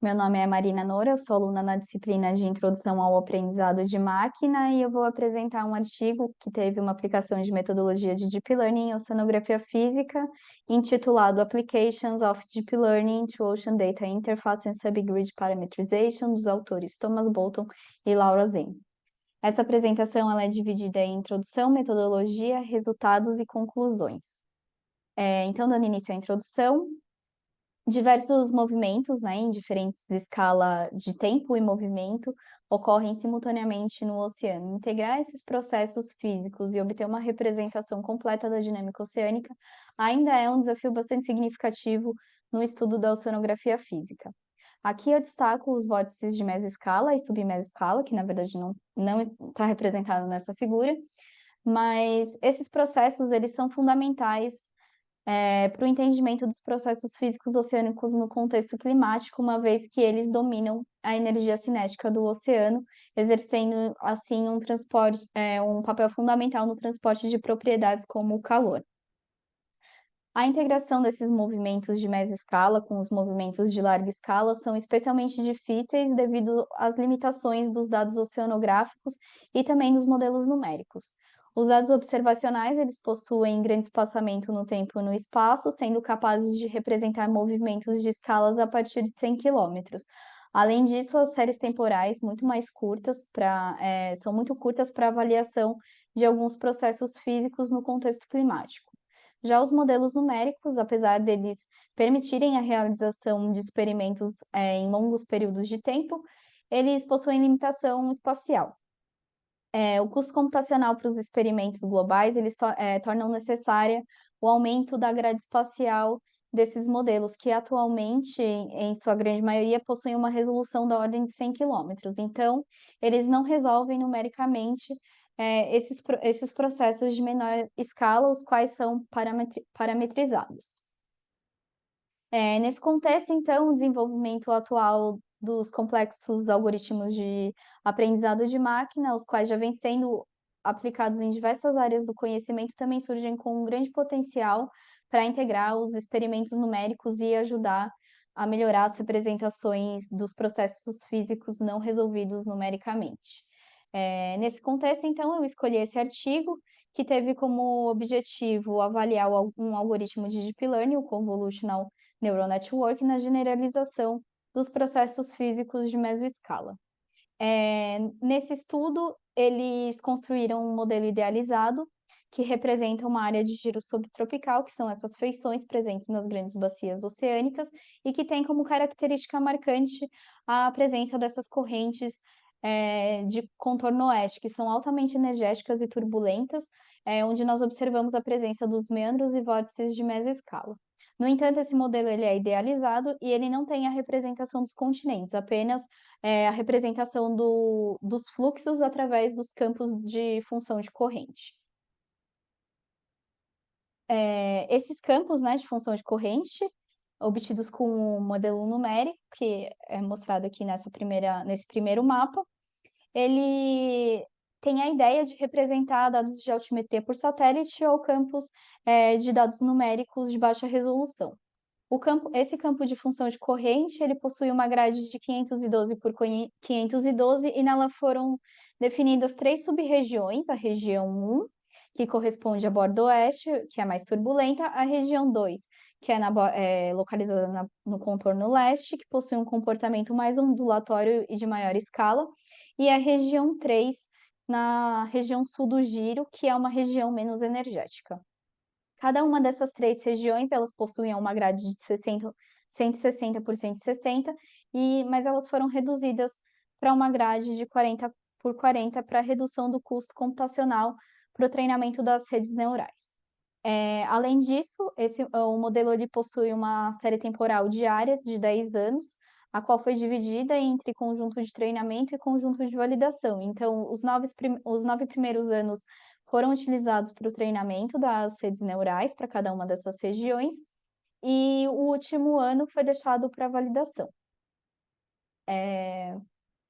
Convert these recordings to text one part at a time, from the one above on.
Meu nome é Marina Noura, eu sou aluna na disciplina de Introdução ao Aprendizado de Máquina e eu vou apresentar um artigo que teve uma aplicação de metodologia de Deep Learning em oceanografia física, intitulado Applications of Deep Learning to Ocean Data Interface and Subgrid Parameterization, dos autores Thomas Bolton e Laura Zinn. Essa apresentação ela é dividida em introdução, metodologia, resultados e conclusões. Então, dando início à introdução, diversos movimentos, né, em diferentes escalas de tempo e movimento, ocorrem simultaneamente no oceano. Integrar esses processos físicos e obter uma representação completa da dinâmica oceânica ainda é um desafio bastante significativo no estudo da oceanografia física. Aqui eu destaco os vórtices de mesoscala e submesoscala, que na verdade não está representado nessa figura, mas esses processos eles são fundamentais para o entendimento dos processos físicos oceânicos no contexto climático, uma vez que eles dominam a energia cinética do oceano, exercendo assim um papel fundamental no transporte de propriedades como o calor. A integração desses movimentos de média escala com os movimentos de larga escala são especialmente difíceis devido às limitações dos dados oceanográficos e também dos modelos numéricos. Os dados observacionais, eles possuem grande espaçamento no tempo e no espaço, sendo capazes de representar movimentos de escalas a partir de 100 quilômetros. Além disso, as séries temporais são muito curtas para avaliação de alguns processos físicos no contexto climático. Já os modelos numéricos, apesar deles permitirem a realização de experimentos em longos períodos de tempo, eles possuem limitação espacial. O custo computacional para os experimentos globais, eles tornam necessária o aumento da grade espacial desses modelos, que atualmente, em sua grande maioria, possuem uma resolução da ordem de 100 quilômetros. Então, eles não resolvem numericamente esses processos de menor escala, os quais são parametrizados. Nesse contexto, então, o desenvolvimento atual dos complexos algoritmos de aprendizado de máquina, os quais já vêm sendo aplicados em diversas áreas do conhecimento, também surgem com um grande potencial para integrar os experimentos numéricos e ajudar a melhorar as representações dos processos físicos não resolvidos numericamente. Nesse contexto, então, eu escolhi esse artigo, que teve como objetivo avaliar um algoritmo de Deep Learning, o Convolutional Neural Network, na generalização dos processos físicos de mesoescala. Nesse estudo, eles construíram um modelo idealizado que representa uma área de giro subtropical, que são essas feições presentes nas grandes bacias oceânicas e que tem como característica marcante a presença dessas correntes de contorno oeste, que são altamente energéticas e turbulentas, onde nós observamos a presença dos meandros e vórtices de mesoescala. No entanto, esse modelo ele é idealizado e ele não tem a representação dos continentes, apenas a representação dos fluxos através dos campos de função de corrente. Esses campos, né, de função de corrente, obtidos com o modelo numérico, que é mostrado aqui nesse primeiro mapa, ele tem a ideia de representar dados de altimetria por satélite ou campos de dados numéricos de baixa resolução. Esse campo de função de corrente, ele possui uma grade de 512 por 512 e nela foram definidas 3 sub-regiões, a região 1, que corresponde à borda oeste, que é mais turbulenta, a região 2, que é localizada no contorno leste, que possui um comportamento mais ondulatório e de maior escala, e a região 3, na região sul do giro, que é uma região menos energética. Cada uma dessas 3 regiões, elas possuem uma grade de 160 por 160, mas elas foram reduzidas para uma grade de 40 por 40 para redução do custo computacional para o treinamento das redes neurais. Além disso, o modelo ele possui uma série temporal diária de 10 anos, a qual foi dividida entre conjunto de treinamento e conjunto de validação. Então, os 9 primeiros anos foram utilizados para o treinamento das redes neurais para cada uma dessas regiões, e o último ano foi deixado para validação.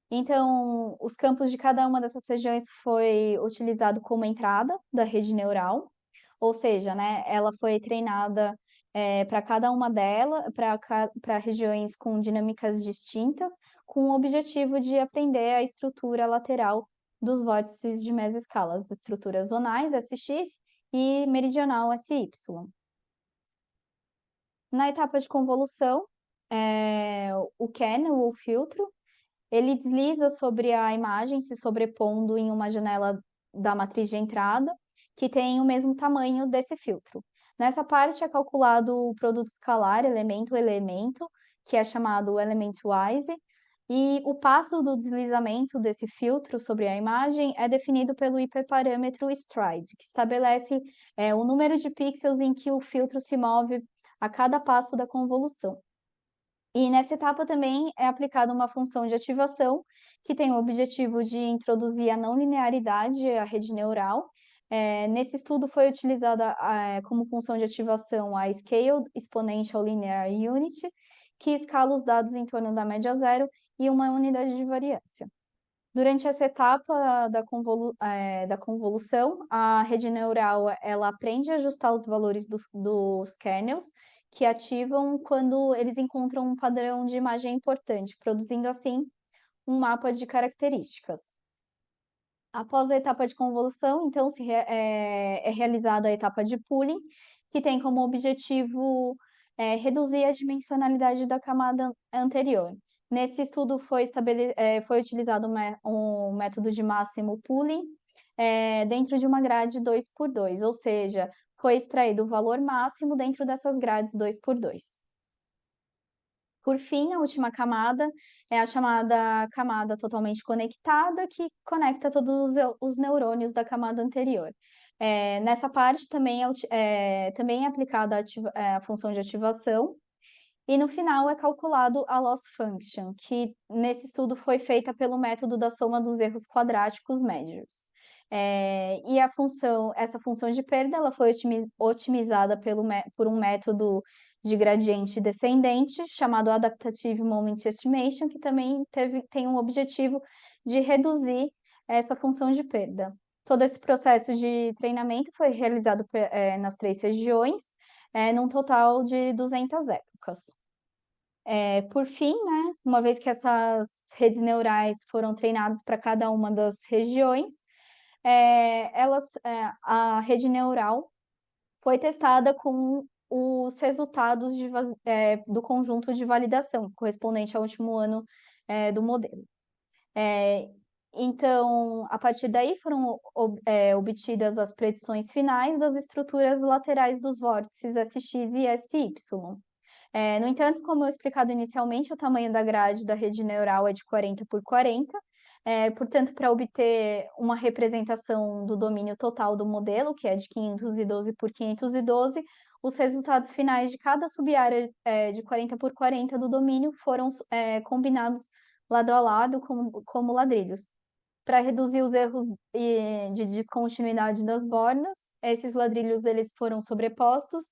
Então, os campos de cada uma dessas regiões foi utilizado como entrada da rede neural, ou seja, né, ela foi treinada para cada uma delas, para regiões com dinâmicas distintas, com o objetivo de aprender a estrutura lateral dos vórtices de mesoscala, as estruturas zonais, SX, e meridional, SY. Na etapa de convolução, o kernel, ou filtro, ele desliza sobre a imagem, se sobrepondo em uma janela da matriz de entrada, que tem o mesmo tamanho desse filtro. Nessa parte é calculado o produto escalar, elemento a elemento, que é chamado element-wise, e o passo do deslizamento desse filtro sobre a imagem é definido pelo hiperparâmetro stride, que estabelece o número de pixels em que o filtro se move a cada passo da convolução. E nessa etapa também é aplicada uma função de ativação, que tem o objetivo de introduzir a não linearidade à rede neural. Nesse estudo foi utilizada como função de ativação a Scaled Exponential Linear Unit, que escala os dados em torno da média zero e uma unidade de variância. Durante essa etapa da convolução, a rede neural ela aprende a ajustar os valores dos kernels, que ativam quando eles encontram um padrão de imagem importante, produzindo assim um mapa de características. Após a etapa de convolução, então, é realizada a etapa de pooling, que tem como objetivo reduzir a dimensionalidade da camada anterior. Nesse estudo foi utilizado um método de máximo pooling dentro de uma grade 2x2, ou seja, foi extraído o valor máximo dentro dessas grades 2x2. Por fim, a última camada é a chamada camada totalmente conectada, que conecta todos os neurônios da camada anterior. Nessa parte também também é aplicada a função de ativação, e no final é calculado a loss function, que nesse estudo foi feita pelo método da soma dos erros quadráticos médios. E essa função de perda ela foi otimizada por um método de gradiente descendente, chamado Adaptative Moment Estimation, que também tem um objetivo de reduzir essa função de perda. Todo esse processo de treinamento foi realizado nas 3 regiões, num total de 200 épocas. Por fim, né, uma vez que essas redes neurais foram treinadas para cada uma das regiões, a rede neural foi testada com os resultados do conjunto de validação, correspondente ao último ano do modelo. Então, a partir daí foram obtidas as predições finais das estruturas laterais dos vórtices SX e SY. No entanto, como eu explicado inicialmente, o tamanho da grade da rede neural é de 40 por 40, portanto, para obter uma representação do domínio total do modelo, que é de 512 por 512, os resultados finais de cada subárea de 40 por 40 do domínio foram combinados lado a lado como ladrilhos. Para reduzir os erros de descontinuidade das bordas, esses ladrilhos eles foram sobrepostos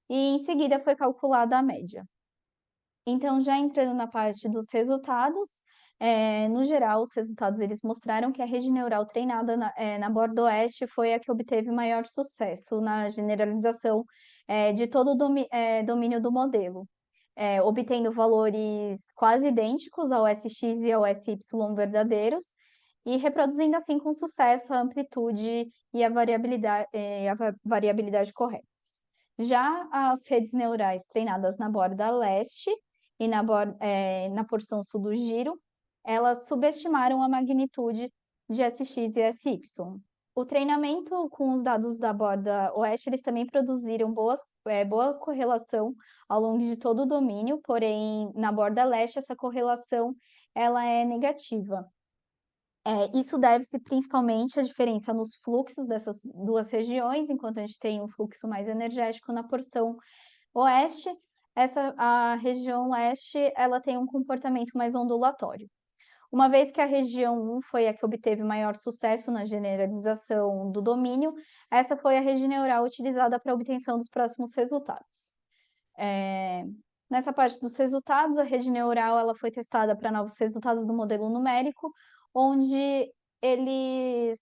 e em seguida foi calculada a média. Então, já entrando na parte dos resultados, no geral, os resultados eles mostraram que a rede neural treinada na borda oeste foi a que obteve maior sucesso na generalização de todo o domínio do modelo, obtendo valores quase idênticos ao SX e ao SY verdadeiros, e reproduzindo assim com sucesso a amplitude e a variabilidade correta. Já as redes neurais treinadas na borda leste e na porção sul do giro, elas subestimaram a magnitude de SX e SY. O treinamento com os dados da borda oeste, eles também produziram boa correlação ao longo de todo o domínio, porém, na borda leste, essa correlação ela é negativa. Isso deve-se principalmente à diferença nos fluxos dessas duas regiões, enquanto a gente tem um fluxo mais energético na porção oeste, a região leste ela tem um comportamento mais ondulatório. Uma vez que a região 1 foi a que obteve maior sucesso na generalização do domínio, essa foi a rede neural utilizada para a obtenção dos próximos resultados. Nessa parte dos resultados, a rede neural ela foi testada para novos resultados do modelo numérico, onde eles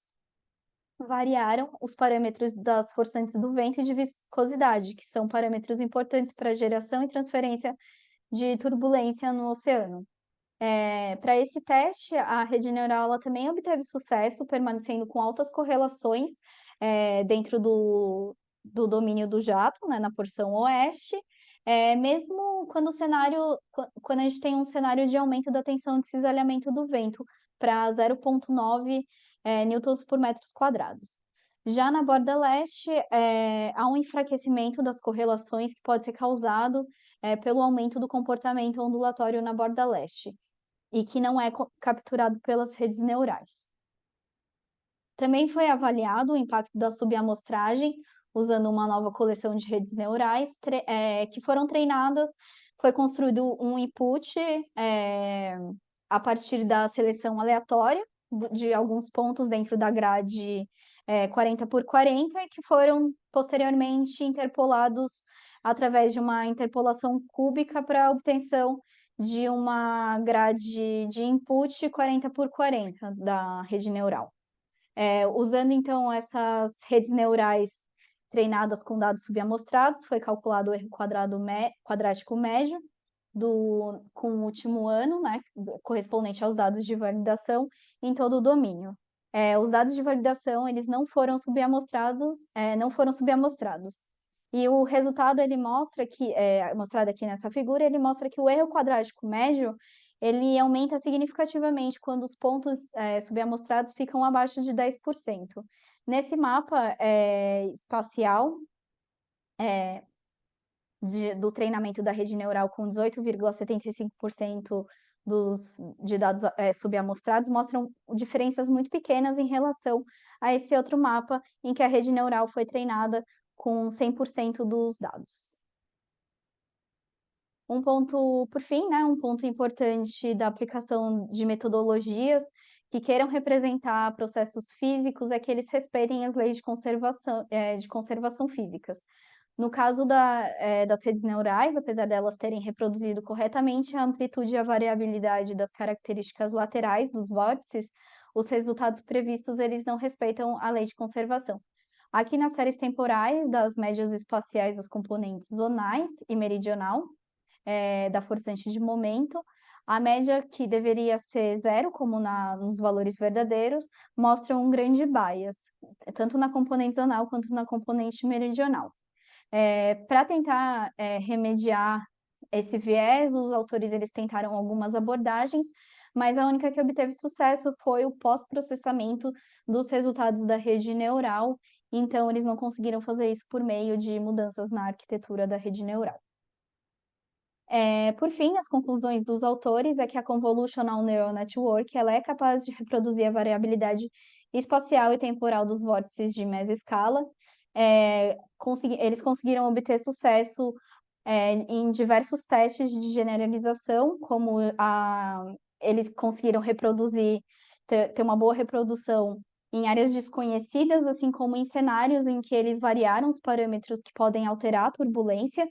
variaram os parâmetros das forçantes do vento e de viscosidade, que são parâmetros importantes para a geração e transferência de turbulência no oceano. Para esse teste, a rede neural ela também obteve sucesso, permanecendo com altas correlações dentro do domínio do jato, né, na porção oeste, mesmo quando quando a gente tem um cenário de aumento da tensão de cisalhamento do vento para 0,9 newtons por metros quadrados. Já na borda leste, há um enfraquecimento das correlações que pode ser causado pelo aumento do comportamento ondulatório na borda leste e que não é capturado pelas redes neurais. Também foi avaliado o impacto da subamostragem, usando uma nova coleção de redes neurais que foram treinadas. Foi construído um input a partir da seleção aleatória de alguns pontos dentro da grade 40 por 40, que foram posteriormente interpolados através de uma interpolação cúbica para a obtenção de uma grade de input 40 por 40 da rede neural. Usando, então, essas redes neurais treinadas com dados subamostrados, foi calculado o erro quadrático médio com o último ano, né, correspondente aos dados de validação em todo o domínio. Os dados de validação, eles não foram subamostrados. E o resultado, ele mostra que, mostrado aqui nessa figura, ele mostra que o erro quadrático médio, ele aumenta significativamente quando os pontos subamostrados ficam abaixo de 10%. Nesse mapa espacial do treinamento da rede neural com 18,75% de dados subamostrados mostram diferenças muito pequenas em relação a esse outro mapa em que a rede neural foi treinada com 100% dos dados. Por fim, né, um ponto importante da aplicação de metodologias que queiram representar processos físicos é que eles respeitem as leis de conservação físicas. No caso das redes neurais, apesar delas terem reproduzido corretamente a amplitude e a variabilidade das características laterais dos vórtices, os resultados previstos eles não respeitam a lei de conservação. Aqui nas séries temporais das médias espaciais das componentes zonais e meridional da forçante de momento, a média que deveria ser zero, como nos valores verdadeiros, mostra um grande bias, tanto na componente zonal quanto na componente meridional. Para tentar remediar esse viés, os autores eles tentaram algumas abordagens, mas a única que obteve sucesso foi o pós-processamento dos resultados da rede neural, então eles não conseguiram fazer isso por meio de mudanças na arquitetura da rede neural. Por fim, as conclusões dos autores é que a Convolutional Neural Network ela é capaz de reproduzir a variabilidade espacial e temporal dos vórtices de mesoscala. Eles conseguiram obter sucesso em diversos testes de generalização, como eles conseguiram ter uma boa reprodução em áreas desconhecidas, assim como em cenários em que eles variaram os parâmetros que podem alterar a turbulência,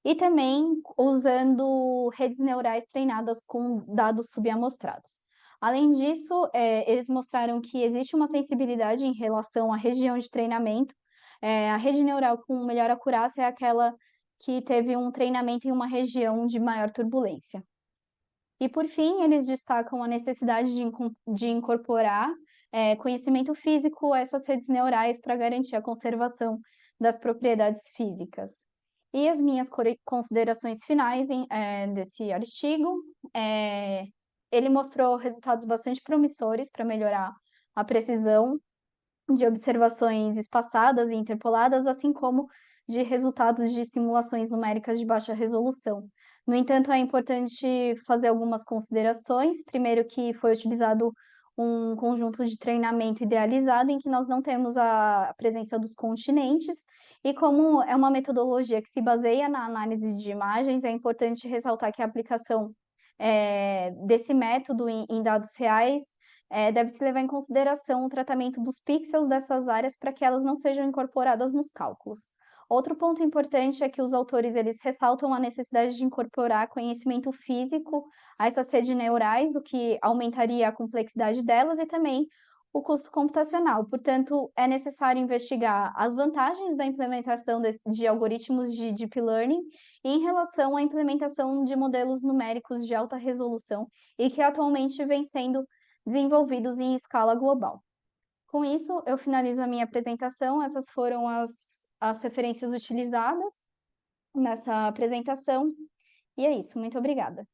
e também usando redes neurais treinadas com dados subamostrados. Além disso, eles mostraram que existe uma sensibilidade em relação à região de treinamento. A rede neural com melhor acurácia é aquela que teve um treinamento em uma região de maior turbulência. E, por fim, eles destacam a necessidade de incorporar conhecimento físico a essas redes neurais para garantir a conservação das propriedades físicas. E as minhas considerações finais desse artigo, ele mostrou resultados bastante promissores para melhorar a precisão de observações espaçadas e interpoladas, assim como de resultados de simulações numéricas de baixa resolução. No entanto, é importante fazer algumas considerações. Primeiro, que foi utilizado um conjunto de treinamento idealizado em que nós não temos a presença dos continentes, e como é uma metodologia que se baseia na análise de imagens, é importante ressaltar que a aplicação desse método em dados reais deve-se levar em consideração o tratamento dos pixels dessas áreas para que elas não sejam incorporadas nos cálculos. Outro ponto importante é que os autores eles ressaltam a necessidade de incorporar conhecimento físico a essas redes neurais, o que aumentaria a complexidade delas, e também o custo computacional. Portanto, é necessário investigar as vantagens da implementação de algoritmos de Deep Learning em relação à implementação de modelos numéricos de alta resolução e que atualmente vêm sendo desenvolvidos em escala global. Com isso, eu finalizo a minha apresentação. Essas foram as referências utilizadas nessa apresentação. E é isso. Muito obrigada.